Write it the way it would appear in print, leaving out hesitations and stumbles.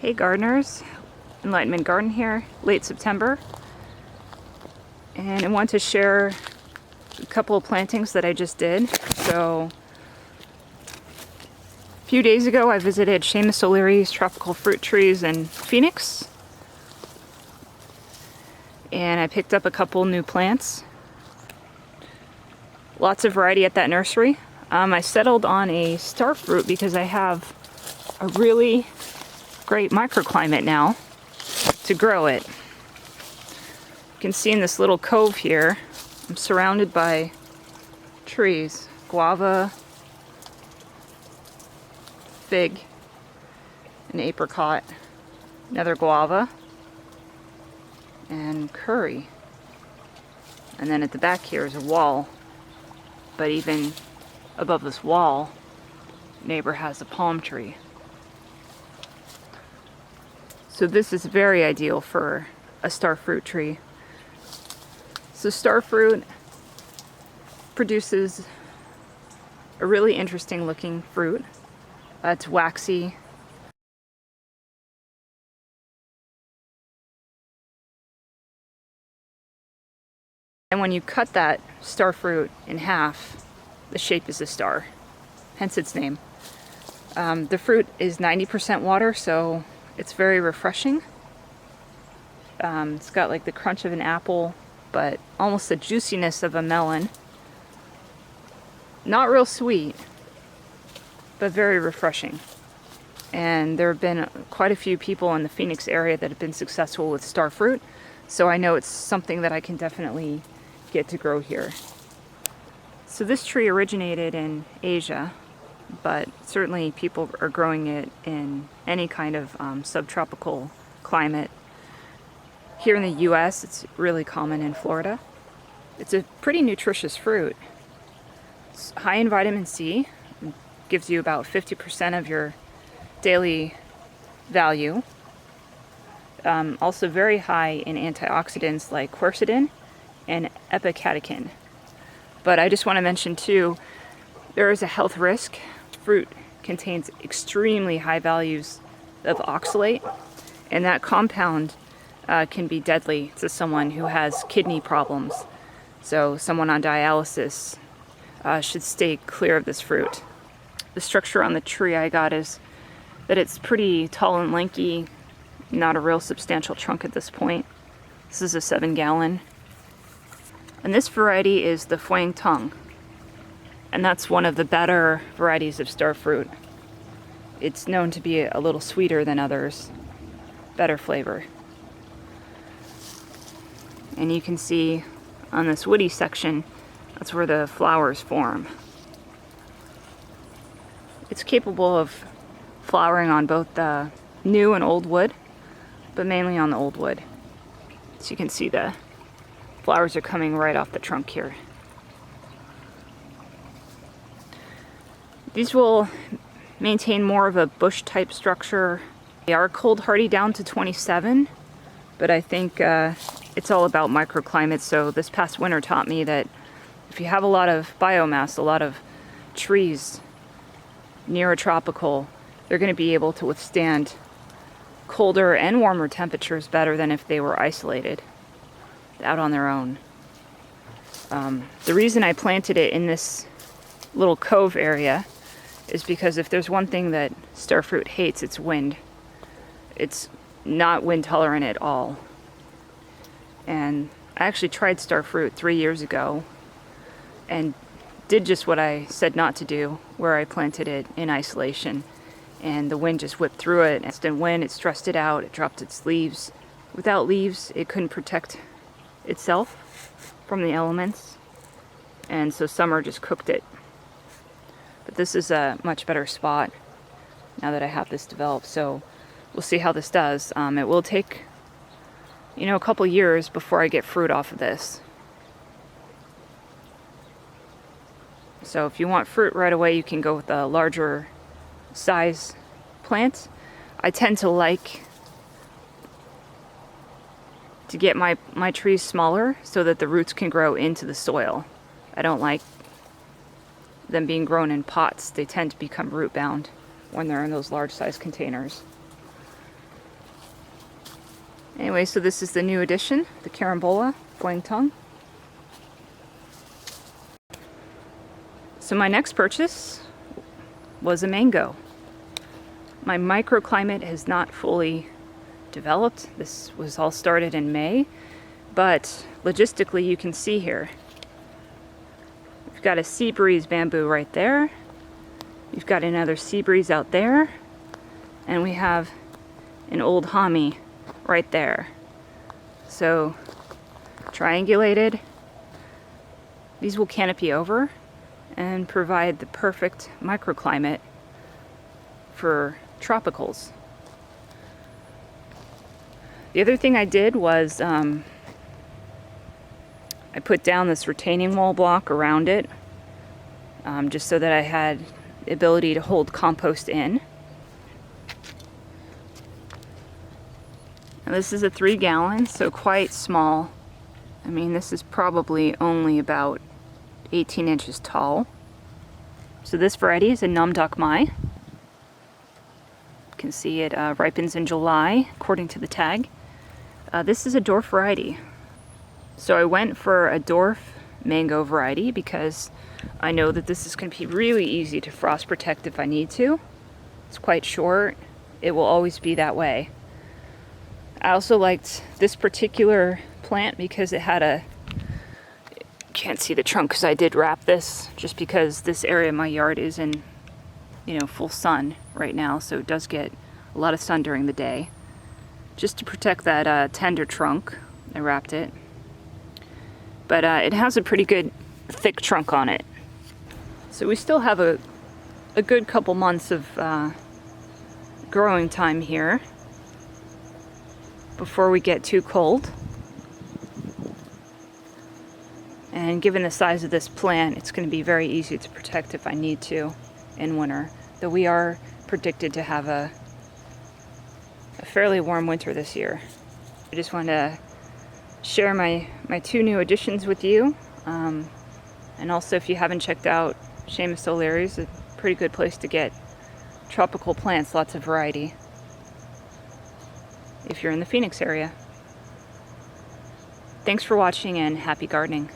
Hey gardeners, Enlightenment Garden here, late September, and I want to share a couple of plantings that I just did. So a few days ago I visited Seamus O'Leary's tropical fruit trees in Phoenix, and I picked up a couple new plants. Lots of variety at that nursery. I settled on a starfruit because I have a really great microclimate now to grow it. You can see in this little cove here, I'm surrounded by trees, guava, fig, an apricot, another guava, and curry. And then at the back here is a wall, but even above this wall, neighbor has a palm tree. So this is very ideal for a starfruit tree. So starfruit produces a really interesting looking fruit. It's waxy. And when you cut that starfruit in half, the shape is a star, hence its name. The fruit is 90% water, so it's very refreshing. It's got like the crunch of an apple, but almost the juiciness of a melon. Not real sweet, but very refreshing. And there have been quite a few people in the Phoenix area that have been successful with starfruit, so I know it's something that I can definitely get to grow here. So this tree originated in Asia, but certainly people are growing it in any kind of subtropical climate. Here in the US, it's really common in Florida. It's a pretty nutritious fruit. It's high in vitamin C, gives you about 50% of your daily value. Also very high in antioxidants like quercetin and epicatechin. But I just want to mention too, there is a health risk. Fruit contains extremely high values of oxalate, and that compound can be deadly to someone who has kidney problems. So someone on dialysis should stay clear of this fruit. The structure on the tree I got is that it's pretty tall and lanky, not a real substantial trunk at this point. This is a 7-gallon. And this variety is the Fuang Tong. And that's one of the better varieties of starfruit. It's known to be a little sweeter than others, better flavor. And you can see on this woody section, that's where the flowers form. It's capable of flowering on both the new and old wood, but mainly on the old wood. So you can see the flowers are coming right off the trunk here. These will maintain more of a bush type structure. They are cold hardy down to 27, but I think it's all about microclimates. So this past winter taught me that if you have a lot of biomass, a lot of trees near a tropical, they're going to be able to withstand colder and warmer temperatures better than if they were isolated out on their own. The reason I planted it in this little cove area is because if there's one thing that starfruit hates, it's wind. It's not wind tolerant at all. And I actually tried starfruit 3 years ago and did just what I said not to do, where I planted it in isolation, and the wind just whipped through it. Instant wind, it stressed it out, it dropped its leaves. Without leaves, it couldn't protect itself from the elements, and so summer just cooked it. But this is a much better spot now that I have this developed, so we'll see how this does. It will take, a couple years before I get fruit off of this. So if you want fruit right away, you can go with a larger size plant. I tend to like to get my trees smaller so that the roots can grow into the soil. I don't like them being grown in pots. They tend to become root bound when they're in those large size containers. Anyway, so this is the new addition, the carambola guangtong. So my next purchase was a mango. My microclimate has not fully developed. This was all started in May, but logistically you can see here, we've got a sea breeze bamboo right there. We've got another sea breeze out there, and we have an old hami right there. So triangulated, these will canopy over and provide the perfect microclimate for tropicals. The other thing I did was I put down this retaining wall block around it, just so that I had the ability to hold compost in. Now this is a 3 gallon, so quite small. I mean, this is probably only about 18 inches tall. So this variety is a Nam Doc Mai. You can see it ripens in July, according to the tag. This is a dwarf variety. So I went for a dwarf mango variety because I know that this is going to be really easy to frost protect if I need to. It's quite short. It will always be that way. I also liked this particular plant because it had a, can't see the trunk because I did wrap this, just because this area of my yard is in, full sun right now, so it does get a lot of sun during the day. Just to protect that tender trunk, I wrapped it. But it has a pretty good thick trunk on it. So we still have a good couple months of growing time here before we get too cold. And given the size of this plant, it's going to be very easy to protect if I need to in winter. Though we are predicted to have a fairly warm winter this year. I just want to share my 2 new additions with you. And also, if you haven't checked out Seamus O'Leary's, a pretty good place to get tropical plants, lots of variety, if you're in the Phoenix area. Thanks for watching and happy gardening.